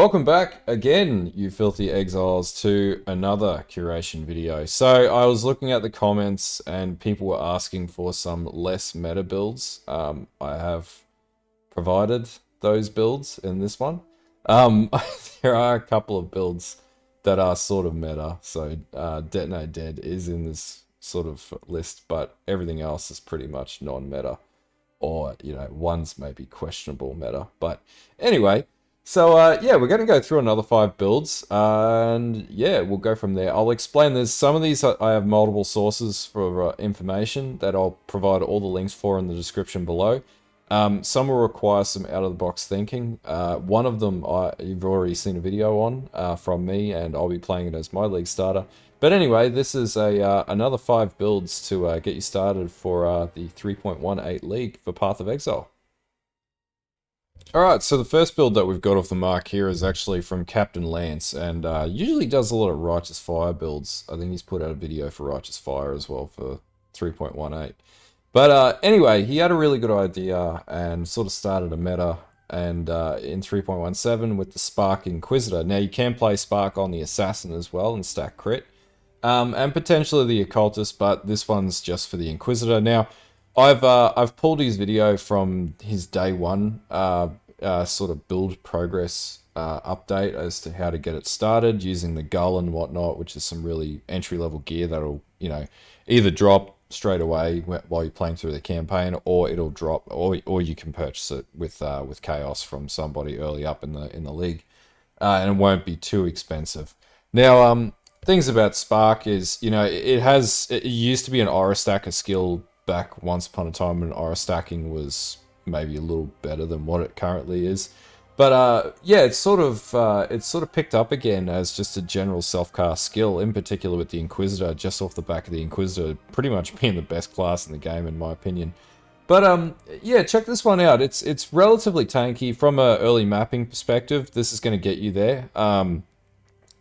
Welcome back again, you filthy exiles, to another curation video. So I was looking at the comments and people were asking for some less meta builds. I have provided those builds in this one. There are a couple of builds that are sort of meta. So Detonate Dead is in this sort of list, but everything else is pretty much non-meta. Or, you know, one's maybe questionable meta. But anyway... So, yeah, we're going to go through another 5 builds, and yeah, we'll go from there. I'll explain this. Some of these, I have multiple sources for information that I'll provide all the links for in the description below. Some will require some out-of-the-box thinking. One of them you've already seen a video on from me, and I'll be playing it as my league starter. But anyway, this is another 5 builds to get you started for the 3.18 league for Path of Exile. Alright, so the first build that we've got off the mark here is actually from Captain Lance, and usually does a lot of Righteous Fire builds. I think he's put out a video for Righteous Fire as well for 3.18. But anyway, he had a really good idea and sort of started a meta and in 3.17 with the Spark Inquisitor. Now you can play Spark on the Assassin as well and stack crit, and potentially the Occultist, but this one's just for the Inquisitor. Now, I've pulled his video from his day one sort of build progress update as to how to get it started using the gull and whatnot, which is some really entry level gear that'll, you know, either drop straight away while you're playing through the campaign, or it'll drop, or you can purchase it with chaos from somebody early up in the league, and it won't be too expensive. Now, things about Spark is, you know, it used to be an aura stacker skill back once upon a time when aura stacking was maybe a little better than what it currently is, but yeah, it's sort of picked up again as just a general self-cast skill, in particular with the Inquisitor, just off the back of the Inquisitor pretty much being the best class in the game in my opinion. But yeah, check this one out. It's relatively tanky from a early mapping perspective. This is going to get you there.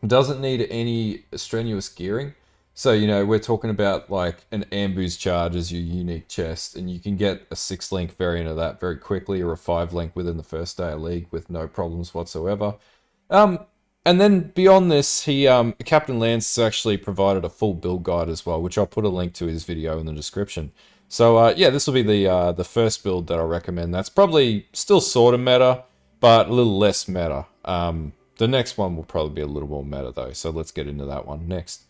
Doesn't need any strenuous gearing. So, you know, we're talking about like an ambush charge as your unique chest, and you can get a 6-link variant of that very quickly, or a 5-link within the first day of league with no problems whatsoever. And then beyond this, Captain Lance has actually provided a full build guide as well, which I'll put a link to his video in the description. So yeah, this will be the first build that I recommend. That's probably still sort of meta, but a little less meta. The next one will probably be a little more meta though, so let's get into that one next.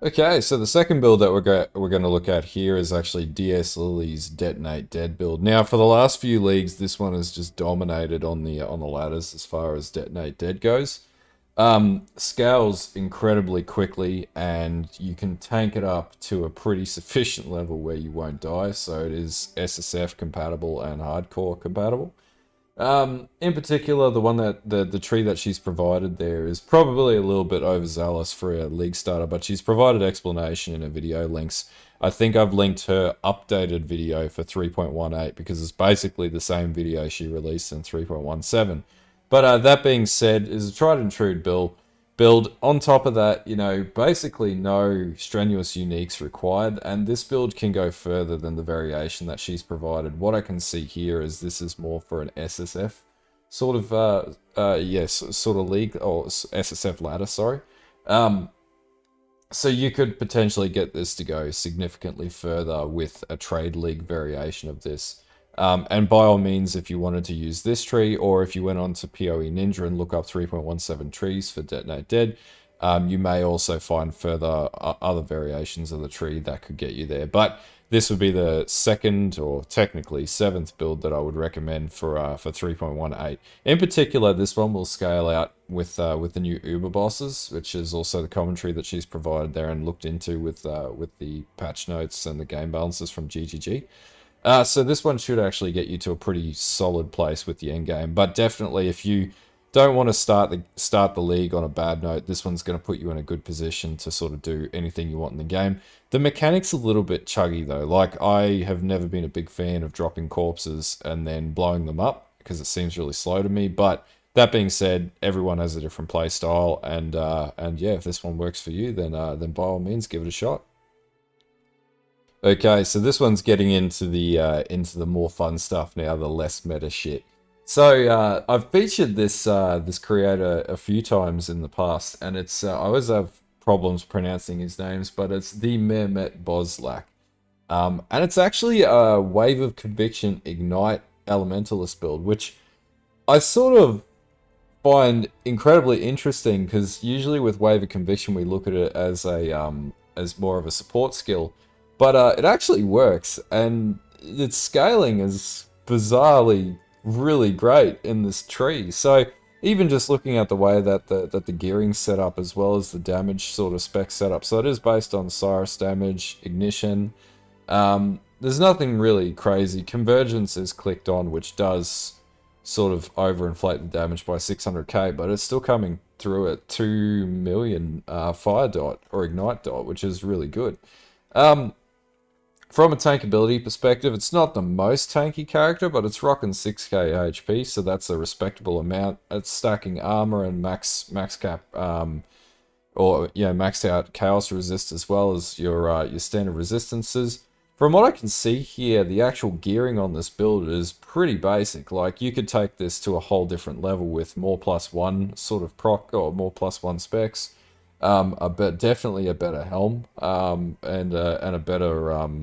Okay, so the second build that we're going to look at here is actually DS Lily's Detonate Dead build. Now, for the last few leagues, this one has just dominated on the ladders as far as Detonate Dead goes. Scales incredibly quickly, and you can tank it up to a pretty sufficient level where you won't die. So it is SSF compatible and hardcore compatible. In particular, the one that the tree that she's provided there is probably a little bit overzealous for a league starter, but she's provided explanation in her video links. I think I've linked her updated video for 3.18 because it's basically the same video she released in 3.17. But that being said, is a tried and true build. On top of that, you know, basically no strenuous uniques required, and this build can go further than the variation that she's provided. What I can see here is this is more for an SSF sort of, yes, sort of league, or SSF ladder, sorry. So you could potentially get this to go significantly further with a trade league variation of this. And by all means, if you wanted to use this tree, or if you went on to POE.ninja and look up 3.17 trees for Detonate Dead, you may also find further other variations of the tree that could get you there. But this would be the second, or technically 7th build that I would recommend for 3.18. In particular, this one will scale out with the new Uber bosses, which is also the commentary that she's provided there and looked into with the patch notes and the game balances from GGG. So this one should actually get you to a pretty solid place with the endgame, but definitely if you don't want to start the league on a bad note, this one's going to put you in a good position to sort of do anything you want in the game. The mechanic's a little bit chuggy though. Like, I have never been a big fan of dropping corpses and then blowing them up because it seems really slow to me, but that being said, everyone has a different play style, and yeah, if this one works for you, then by all means give it a shot. Okay, so this one's getting into the more fun stuff now, the less meta shit. So I've featured this creator a few times in the past, and it's I always have problems pronouncing his names, but it's themehmetbozlak. And it's actually a Wave of Conviction Ignite Elementalist build, which I sort of find incredibly interesting because usually with Wave of Conviction we look at it as more of a support skill, but it actually works, and its scaling is bizarrely really great in this tree. So even just looking at the way that the gearing's set up as well as the damage sort of spec setup, so it is based on Cyrus damage, ignition. There's nothing really crazy. Convergence is clicked on, which does sort of overinflate the damage by 600k, but it's still coming through at 2 million fire dot or ignite dot, which is really good. From a tankability perspective, it's not the most tanky character, but it's rocking 6k HP, so that's a respectable amount. It's stacking armor and max cap, or maxed out chaos resist as well as your standard resistances. From what I can see here, the actual gearing on this build is pretty basic. Like, you could take this to a whole different level with more +1 sort of proc or more +1 specs. Definitely a better helm, and a better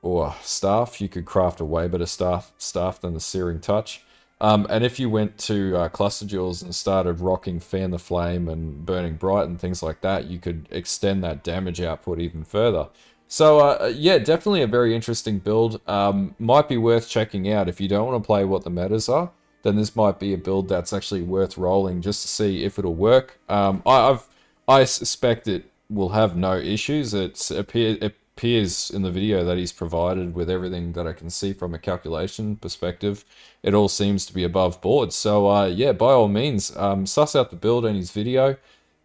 or staff. You could craft a way better staff than the Searing Touch. And if you went to Cluster Jewels and started rocking Fan the Flame and Burning Bright and things like that, you could extend that damage output even further. So yeah, definitely a very interesting build. Might be worth checking out. If you don't want to play what the metas are, then this might be a build that's actually worth rolling just to see if it'll work. I suspect it will have no issues. It appears in the video that he's provided with everything that I can see from a calculation perspective. It all seems to be above board. So yeah, by all means, suss out the build in his video.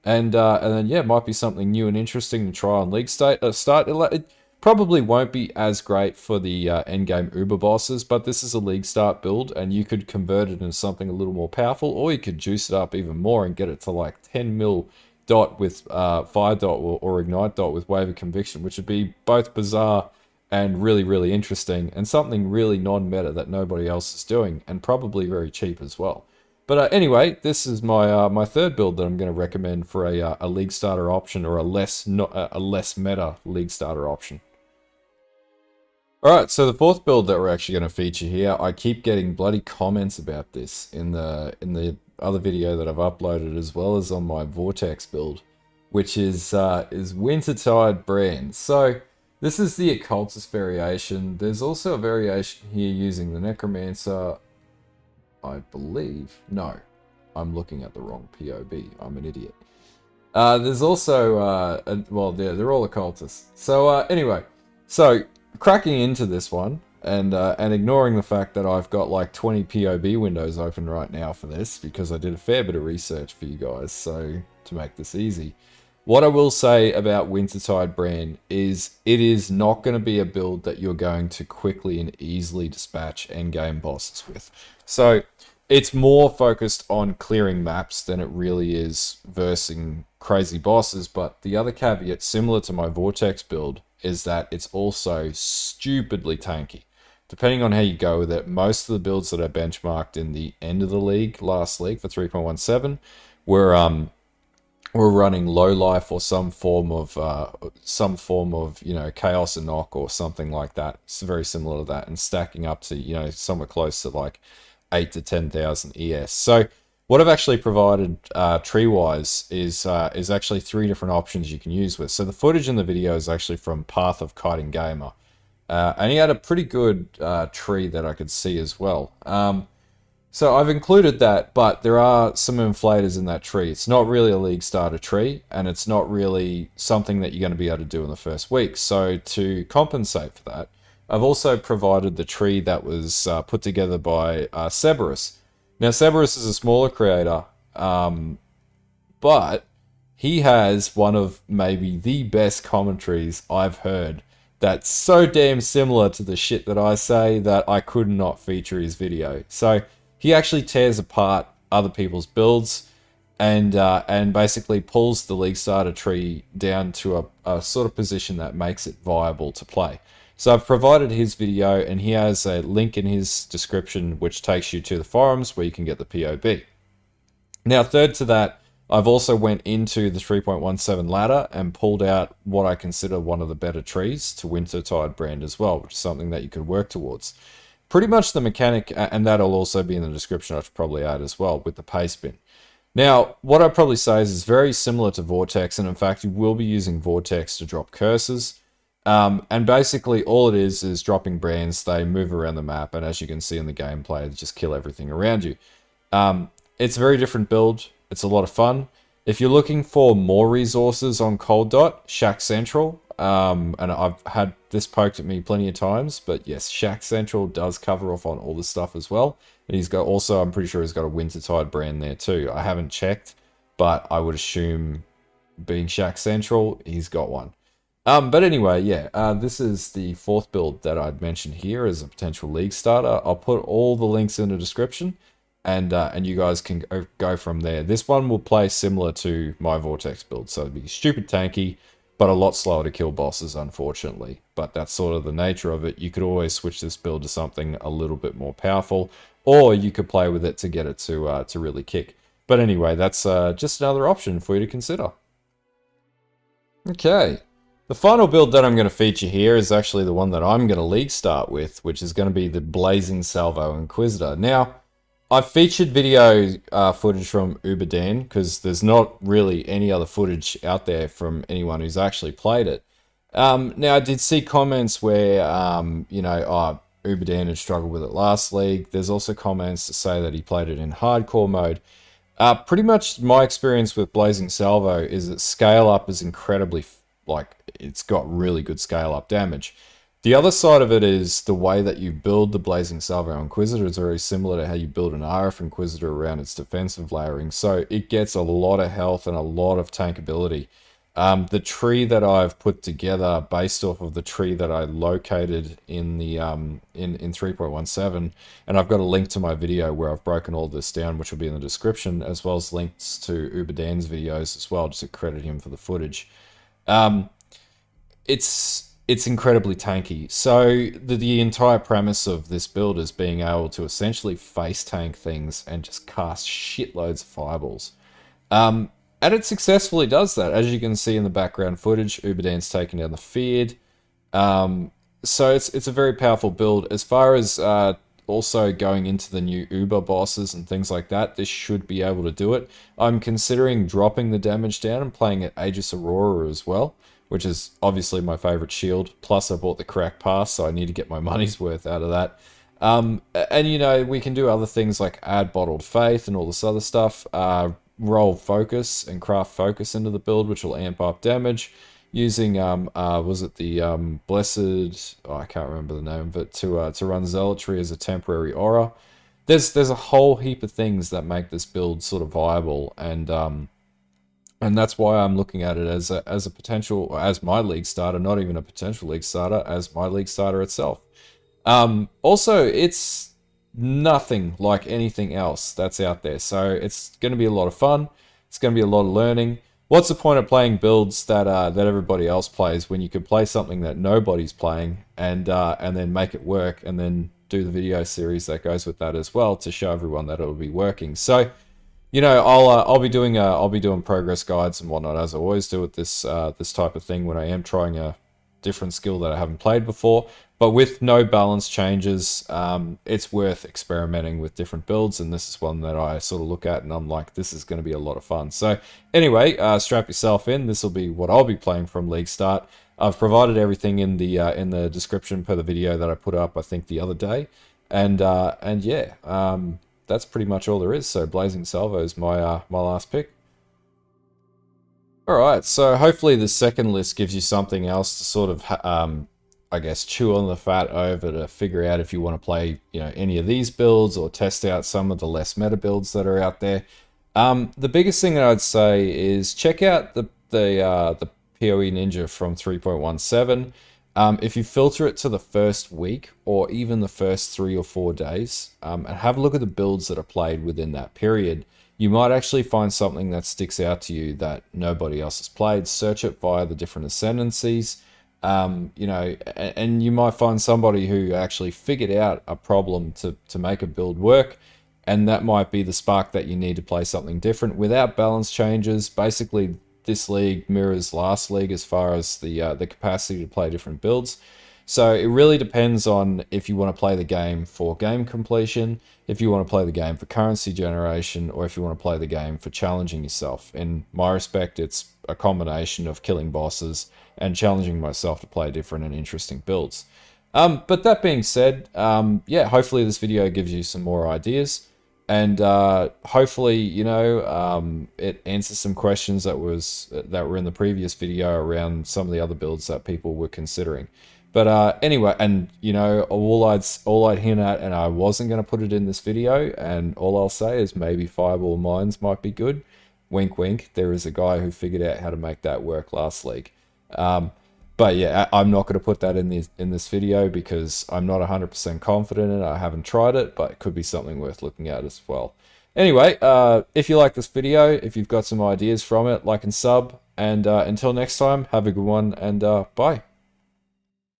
And then, yeah, it might be something new and interesting to try on League start. It probably won't be as great for the endgame Uber bosses, but this is a League start build, and you could convert it into something a little more powerful, or you could juice it up even more and get it to like 10 mil dot with fire dot or ignite dot with Wave of Conviction, which would be both bizarre and really, really interesting, and something really non-meta that nobody else is doing, and probably very cheap as well. But anyway, this is my my third build that I'm going to recommend for a League starter option, or a less meta League starter option. Alright, so the fourth build that we're actually going to feature here, I keep getting bloody comments about this in the other video that I've uploaded, as well as on my Vortex build, which is Wintertide brand. So this is the Occultist variation. There's also a variation here using the Necromancer, I believe. No, I'm looking at the wrong POB. I'm an idiot. There's also, well, they're all occultists. So anyway, so cracking into this one and ignoring the fact that I've got like 20 POB windows open right now for this, because I did a fair bit of research for you guys, so to make this easy. What I will say about Wintertide brand is it is not going to be a build that you're going to quickly and easily dispatch endgame bosses with. So it's more focused on clearing maps than it really is versing crazy bosses. But the other caveat, similar to my Vortex build, is that it's also stupidly tanky. Depending on how you go with it, most of the builds that I benchmarked in the end of the league, last league for 3.17, were running low life or some form of chaos and knock or something like that. It's very similar to that, and stacking up to somewhere close to like 8 to 10,000 ES. So what I've actually provided tree wise is actually 3 different options you can use with. So the footage in the video is actually from Path of Kiting Gamer, and he had a pretty good tree that I could see as well. So I've included that, but there are some inflators in that tree. It's not really a League starter tree, and it's not really something that you're going to be able to do in the first week. So to compensate for that, I've also provided the tree that was put together by Seberus. Now, Seberus is a smaller creator, but he has one of maybe the best commentaries I've heard that's so damn similar to the shit that I say that I could not feature his video. So he actually tears apart other people's builds and basically pulls the League starter tree down to a sort of position that makes it viable to play. So I've provided his video, and he has a link in his description which takes you to the forums where you can get the POB. Now, third to that, I've also went into the 3.17 ladder and pulled out what I consider one of the better trees to Wintertide brand as well, which is something that you could work towards. Pretty much the mechanic, and that'll also be in the description, I should probably add as well, with the paste bin. Now, what I'd probably say is very similar to Vortex, and in fact, you will be using Vortex to drop curses. And basically, all it is dropping brands. They move around the map, and as you can see in the gameplay, they just kill everything around you. It's a very different build. It's a lot of fun. If you're looking for more resources on Cold Dot, Shack Central, and I've had this poked at me plenty of times, but yes, Shack Central does cover off on all this stuff as well. And he's got also, I'm pretty sure he's got a Wintertide brand there too. I haven't checked, but I would assume being Shack Central, he's got one. But anyway, yeah, this is the fourth build that I'd mentioned here as a potential league starter. I'll put all the links in the description, and you guys can go from there. This one will play similar to my Vortex build, so it'll be stupid tanky, but a lot slower to kill bosses, unfortunately. But that's sort of the nature of it. You could always switch this build to something a little bit more powerful, or you could play with it to get it to really kick. But anyway, that's just another option for you to consider. Okay, the final build that I'm going to feature here is actually the one that I'm going to league start with, which is going to be the Blazing Salvo Inquisitor. Now, I've featured video footage from UberDan because there's not really any other footage out there from anyone who's actually played it. Now, I did see comments where, you know, UberDan had struggled with it last league. There's also comments to say that he played it in hardcore mode. Pretty much my experience with Blazing Salvo is that scale up is incredibly, like, it's got really good scale up damage. The other side of it is the way that you build the Blazing Salvo Inquisitor is very similar to how you build an RF Inquisitor around its defensive layering. So it gets a lot of health and a lot of tankability. The tree that I've put together based off of the tree that I located in the in 3.17, and I've got a link to my video where I've broken all this down, which will be in the description, as well as links to UberDan's videos as well, just to credit him for the footage. It's incredibly tanky. So the entire premise of this build is being able to essentially face tank things and just cast shitloads of fireballs. And it successfully does that. As you can see in the background footage, UberDan's taking down the Feared. So it's a very powerful build. As far as also going into the new Uber bosses and things like that, this should be able to do it. I'm considering dropping the damage down and playing at Aegis Aurora as well, which is obviously my favorite shield. Plus, I bought the crack pass, so I need to get my money's worth out of that. And, you know, we can do other things like add Bottled Faith and all this other stuff. Roll Focus and craft Focus into the build, which will amp up damage. Using, was it the Blessed... Oh, I can't remember the name of it. To run Zealotry as a temporary aura. There's a whole heap of things that make this build sort of viable, and that's why I'm looking at it as a potential, as my league starter, not even a potential league starter, as my league starter itself. Also, it's nothing like anything else that's out there, so it's going to be a lot of fun. It's going to be a lot of learning. What's the point of playing builds that everybody else plays when you could play something that nobody's playing and then make it work, and then do the video series that goes with that as well to show everyone that it'll be working. So, you know, I'll be doing progress guides and whatnot, as I always do with this this type of thing when I am trying a different skill that I haven't played before. But with no balance changes, it's worth experimenting with different builds, and this is one that I sort of look at and I'm like, this is going to be a lot of fun. So anyway, strap yourself in. This will be what I'll be playing from League Start. I've provided everything in the description per the video that I put up, I think, the other day, and yeah, that's pretty much all there is. So Blazing Salvo is my my last pick. Alright, so hopefully the second list gives you something else to sort of, I guess, chew on the fat over to figure out if you want to play, you know, any of these builds or test out some of the less meta builds that are out there. The biggest thing that I'd say is check out the POE Ninja from 3.17. If you filter it to the first week or even the first 3 or 4 days, and have a look at the builds that are played within that period, you might actually find something that sticks out to you that nobody else has played. Search it via the different ascendancies. You know, and you might find somebody who actually figured out a problem to make a build work, and that might be the spark that you need to play something different without balance changes. Basically, this league mirrors last league as far as the capacity to play different builds. So it really depends on if you want to play the game for game completion, if you want to play the game for currency generation, or if you want to play the game for challenging yourself. In my respect, it's a combination of killing bosses and challenging myself to play different and interesting builds. But that being said, yeah, hopefully this video gives you some more ideas, and hopefully, you know, it answers some questions that were in the previous video around some of the other builds that people were considering. But anyway, and you know, all I'd hint at, and I wasn't going to put it in this video, and all I'll say is maybe Fireball Mines might be good. Wink, wink. There is a guy who figured out how to make that work last league. But yeah, I'm not going to put that in this video because I'm not 100% confident in it. I haven't tried it, but it could be something worth looking at as well. Anyway, if you like this video, if you've got some ideas from it, like and sub. And until next time, have a good one, and bye.